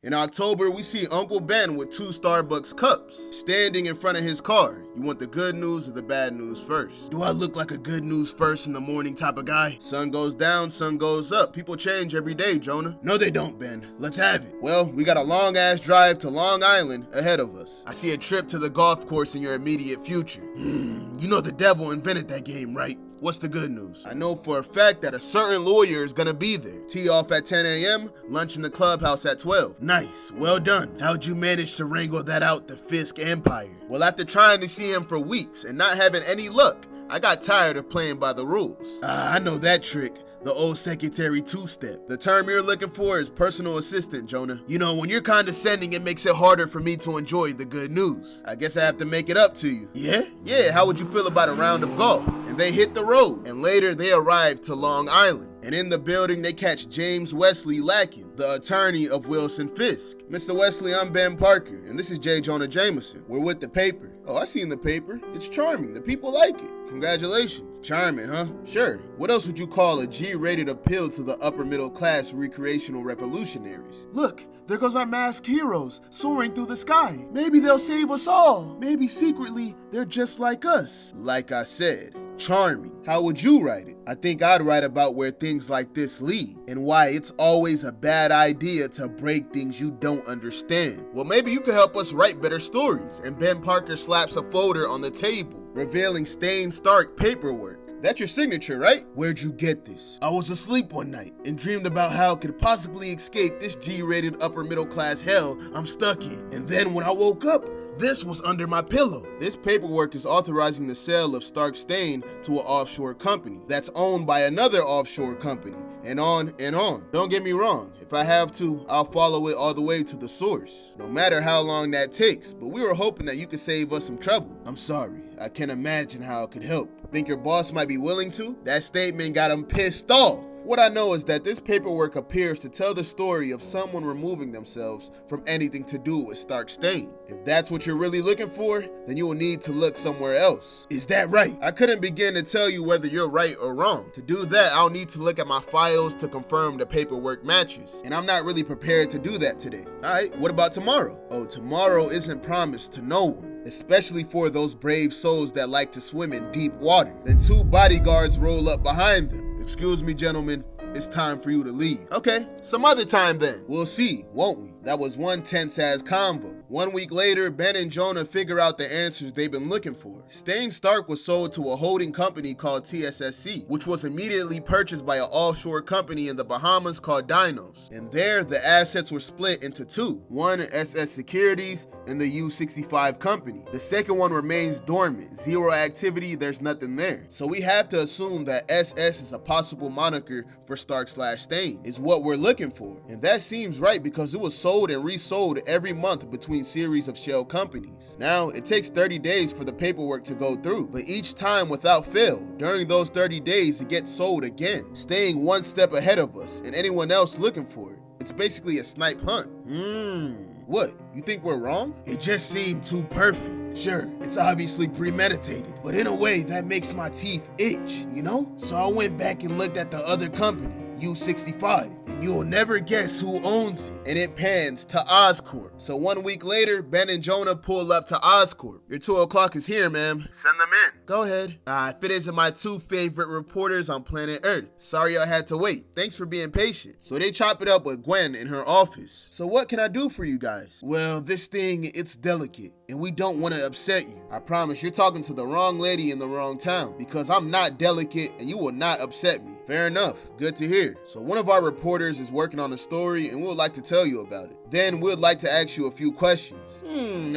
In October, we see Uncle Ben with 2 Starbucks cups, standing in front of his car. You want the good news or the bad news first? Do I look like a good news first in the morning type of guy? Sun goes down, sun goes up. People change every day, Jonah. No, they don't, Ben. Let's have it. Well, we got a long-ass drive to Long Island ahead of us. I see a trip to the golf course in your immediate future. You know the devil invented that game, right? What's the good news? I know for a fact that a certain lawyer is gonna be there. Tee off at 10 a.m., lunch in the clubhouse at 12. Nice, well done. How'd you manage to wrangle that out the Fisk Empire? Well, after trying to see him for weeks and not having any luck, I got tired of playing by the rules. I know that trick. The old secretary two-step. The term you're looking for is personal assistant, Jonah. You know, when you're condescending, it makes it harder for me to enjoy the good news. I guess I have to make it up to you. Yeah? Yeah, how would you feel about a round of golf? And they hit the road, and later they arrive to Long Island. And in the building, they catch James Wesley Larkin, the attorney of Wilson Fisk. Mr. Wesley, I'm Ben Parker, and this is J. Jonah Jameson. We're with the paper. Oh, I seen the paper. It's charming. The people like it. Congratulations. Charming, huh? Sure. What else would you call a G-rated appeal to the upper middle class recreational revolutionaries? Look, there goes our masked heroes soaring through the sky. Maybe they'll save us all. Maybe secretly they're just like us. Like I said, charming. How would you write it? I think I'd write about where things like this lead and why it's always a bad idea to break things you don't understand. Well, maybe you could help us write better stories. And Ben Parker slaps a folder on the table, revealing Stain Stark paperwork. That's your signature, right? Where'd you get this? I was asleep one night and dreamed about how I could possibly escape this G-rated upper middle class hell I'm stuck in. And then when I woke up, this was under my pillow. This paperwork is authorizing the sale of Stark Stain to an offshore company that's owned by another offshore company, and on and on. Don't get me wrong. If I have to, I'll follow it all the way to the source, no matter how long that takes. But we were hoping that you could save us some trouble. I'm sorry. I can't imagine how it could help. Think your boss might be willing to? That statement got him pissed off. What I know is that this paperwork appears to tell the story of someone removing themselves from anything to do with Stark Stain. If that's what you're really looking for, then you will need to look somewhere else. Is that right? I couldn't begin to tell you whether you're right or wrong. To do that, I'll need to look at my files to confirm the paperwork matches. And I'm not really prepared to do that today. Alright, what about tomorrow? Oh, tomorrow isn't promised to no one, especially for those brave souls that like to swim in deep water. Then 2 bodyguards roll up behind them. Excuse me, gentlemen, it's time for you to leave. Okay, some other time then. We'll see, won't we? That was one tense-ass convo. 1 week later, Ben and Jonah figure out the answers they've been looking for. Stain Stark was sold to a holding company called TSSC, which was immediately purchased by an offshore company in the Bahamas called Dinos. And there, the assets were split into 2. One, SS Securities, and the U65 company. The second one remains dormant. Zero activity, there's nothing there. So we have to assume that SS is a possible moniker for Stark/Stain, is what we're looking for. And that seems right because it was sold and resold every month between series of shell companies. Now, it takes 30 days for the paperwork to go through, but each time without fail, during those 30 days, it gets sold again, staying one step ahead of us and anyone else looking for it. It's basically a snipe hunt. What? You think we're wrong? It just seemed too perfect. Sure, it's obviously premeditated, but in a way that makes my teeth itch, you know? So I went back and looked at the other company, U65, and you'll never guess who owns it. And it pans to Oscorp. So 1 week later, Ben and Jonah pull up to Oscorp. Your 2 o'clock is here, ma'am. Send them in. Go ahead. Fit into my 2 favorite reporters on planet Earth. Sorry I had to wait. Thanks for being patient. So they chop it up with Gwen in her office. So what can I do for you guys? Well, this thing, it's delicate, and we don't want to upset you. I promise you're talking to the wrong lady in the wrong town, because I'm not delicate and you will not upset me. Fair enough. Good to hear. So one of our reporters is working on a story and we would like to tell you about it. Then we'd like to ask you a few questions.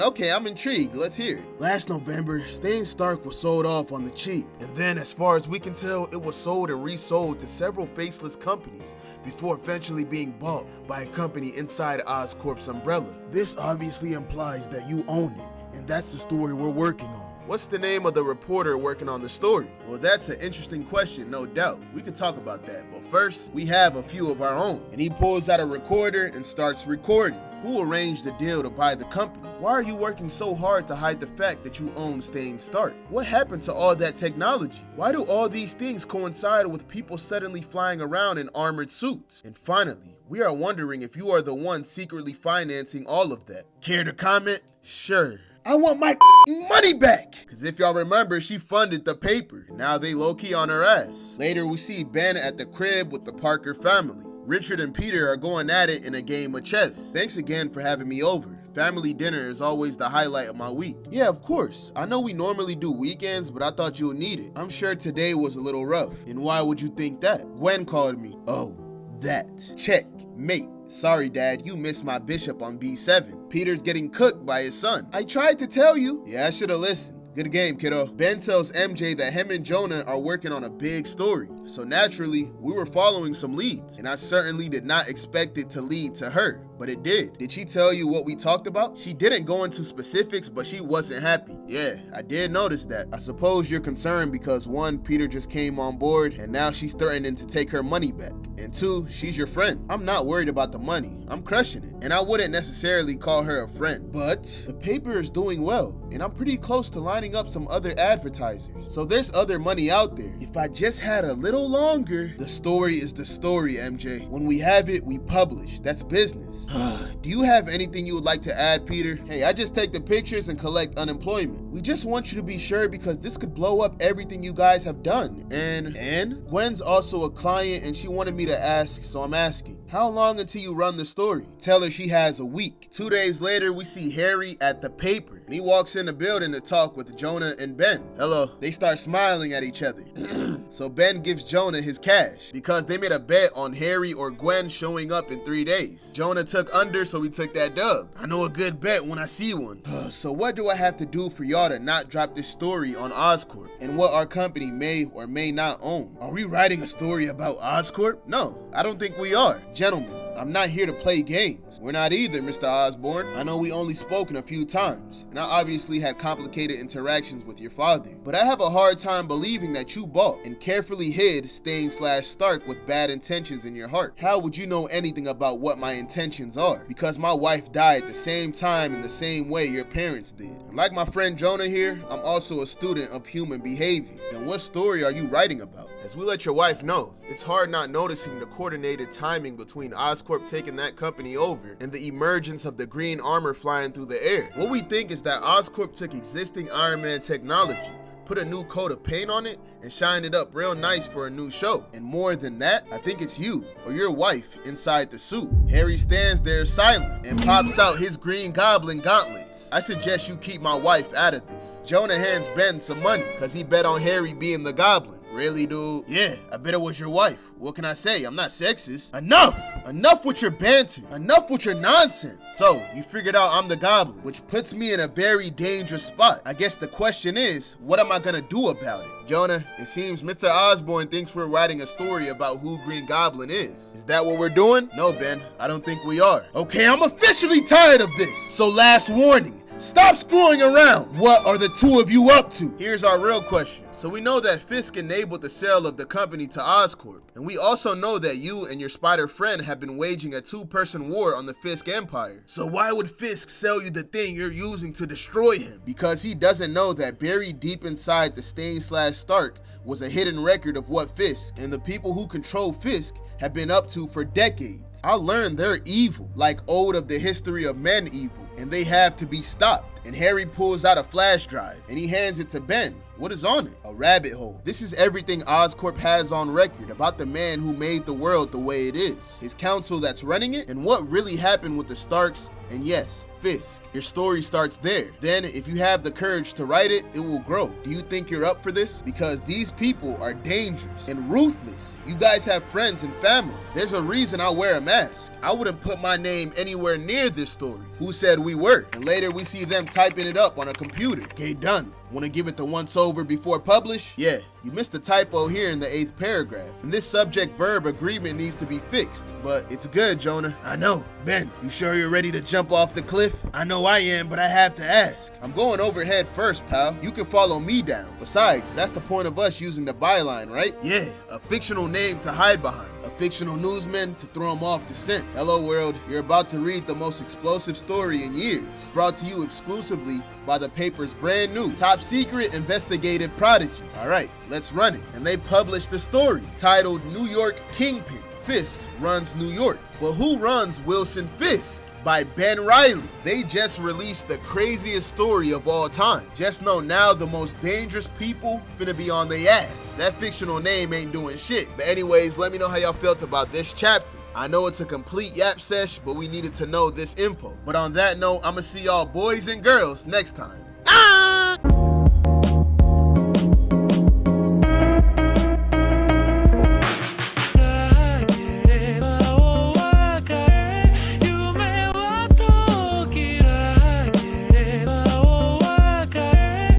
Okay, I'm intrigued. Let's hear it. Last November, Stain Stark was sold off on the cheap. And then, as far as we can tell, it was sold and resold to several faceless companies before eventually being bought by a company inside Oscorp's umbrella. This obviously implies that you own it, and that's the story we're working on. What's the name of the reporter working on the story? Well, that's an interesting question, no doubt. We can talk about that, but first, we have a few of our own. And he pulls out a recorder and starts recording. Who arranged the deal to buy the company? Why are you working so hard to hide the fact that you own Stain Stark? What happened to all that technology? Why do all these things coincide with people suddenly flying around in armored suits? And finally, We are wondering if you are the one secretly financing all of that. Care to comment? Sure. I want my money back! Cause if y'all remember, she funded the paper. Now they low-key on her ass. Later, we see Ben at the crib with the Parker family. Richard and Peter are going at it in a game of chess. Thanks again for having me over. Family dinner is always the highlight of my week. Yeah, of course. I know we normally do weekends, but I thought you would need it. I'm sure today was a little rough. And why would you think that? Gwen called me. Oh, that. Check. Mate. Sorry, Dad, you missed my bishop on B7. Peter's getting cooked by his son. I tried to tell you. Yeah, I should have listened. Good game, kiddo. Ben tells MJ that him and Jonah are working on a big story. So naturally, we were following some leads, and I certainly did not expect it to lead to her, but it did. Did she tell you what we talked about? She didn't go into specifics, but she wasn't happy. Yeah, I did notice that. I suppose you're concerned because 1, Peter just came on board, and now she's threatening to take her money back. And 2, she's your friend. I'm not worried about the money. I'm crushing it. And I wouldn't necessarily call her a friend. But the paper is doing well, and I'm pretty close to lining up some other advertisers. So there's other money out there. If I just had a little longer. The story is the story, MJ. When we have it, we publish. That's business. Do you have anything you would like to add, Peter? Hey, I just take the pictures and collect unemployment. We just want you to be sure because this could blow up everything you guys have done. And Gwen's also a client and she wanted me to ask, so I'm asking. How long until you run the story? Tell her she has a week. 2 days later, we see Harry at the paper. And he walks in the building to talk with Jonah and Ben. Hello. They start smiling at each other. So Ben gives Jonah his cash because they made a bet on Harry or Gwen showing up in 3 days. Jonah took under, so he took that dub. I know a good bet when I see one. So what do I have to do for y'all to not drop this story on Oscorp and what our company may or may not own? Are we writing a story about Oscorp? No, I don't think we are. Gentlemen, I'm not here to play games. We're not either, Mr. Osborne. I know we only spoken a few times, and I obviously had complicated interactions with your father, but I have a hard time believing that you bought and carefully hid Stain/Stark with bad intentions in your heart. How would you know anything about what my intentions are? Because my wife died the same time in the same way your parents did. And like my friend Jonah here, I'm also a student of human behavior. And what story are you writing about? As we let your wife know, it's hard not noticing the coordinated timing between Oscorp taking that company over and the emergence of the green armor flying through the air. What we think is that Oscorp took existing Iron Man technology, put a new coat of paint on it, and shine it up real nice for a new show. And more than that, I think it's you or your wife inside the suit. Harry stands there silent and pops out his green goblin gauntlets. I suggest you keep my wife out of this. Jonah hands Ben some money because he bet on Harry being the goblin. Really, dude? Yeah, I bet it was your wife. What can I say? I'm not sexist. Enough! Enough with your banter. Enough with your nonsense. So, you figured out I'm the goblin, which puts me in a very dangerous spot. I guess the question is, what am I gonna do about it? Jonah, it seems Mr. Osborne thinks we're writing a story about who Green Goblin is. Is that what we're doing? No, Ben, I don't think we are. Okay, I'm officially tired of this. So last warning. Stop screwing around! What are the two of you up to? Here's our real question. So we know that Fisk enabled the sale of the company to Oscorp, and we also know that you and your spider friend have been waging a two-person war on the Fisk Empire. So why would Fisk sell you the thing you're using to destroy him? Because he doesn't know that buried deep inside the Stain/Stark was a hidden record of what Fisk and the people who control Fisk have been up to for decades. I learned they're evil, like old of the history of men evil, and they have to be stopped. And Harry pulls out a flash drive and he hands it to Ben. What is on it? A rabbit hole. This is everything Oscorp has on record about the man who made the world the way it is, his council that's running it, and what really happened with the Starks, and yes, Fisk. Your story starts there. Then, if you have the courage to write it, it will grow. Do you think you're up for this? Because these people are dangerous and ruthless. You guys have friends and family. There's a reason I wear a mask. I wouldn't put my name anywhere near this story. Who said we were? And later we see them typing it up on a computer. Okay, done. Want to give it the once over before publish? Yeah, you missed a typo here in the 8th paragraph. And this subject-verb agreement needs to be fixed. But it's good, Jonah. I know. Ben, you sure you're ready to jump off the cliff? I know I am, but I have to ask. I'm going overhead first, pal. You can follow me down. Besides, that's the point of us using the byline, right? Yeah, a fictional name to hide behind. A fictional newsman to throw him off the scent. Hello world, you're about to read the most explosive story in years. Brought to you exclusively by the paper's brand new top secret investigative prodigy. All right, let's run it. And they published a story titled New York Kingpin. Fisk runs New York. But who runs Wilson Fisk? By Ben Riley. They just released the craziest story of all time. Just know now the most dangerous people finna be on their ass. That fictional name ain't doing shit. But anyways, let me know how y'all felt about this chapter. I know it's a complete yap sesh, but we needed to know this info. But on that note, I'ma see y'all boys and girls next time.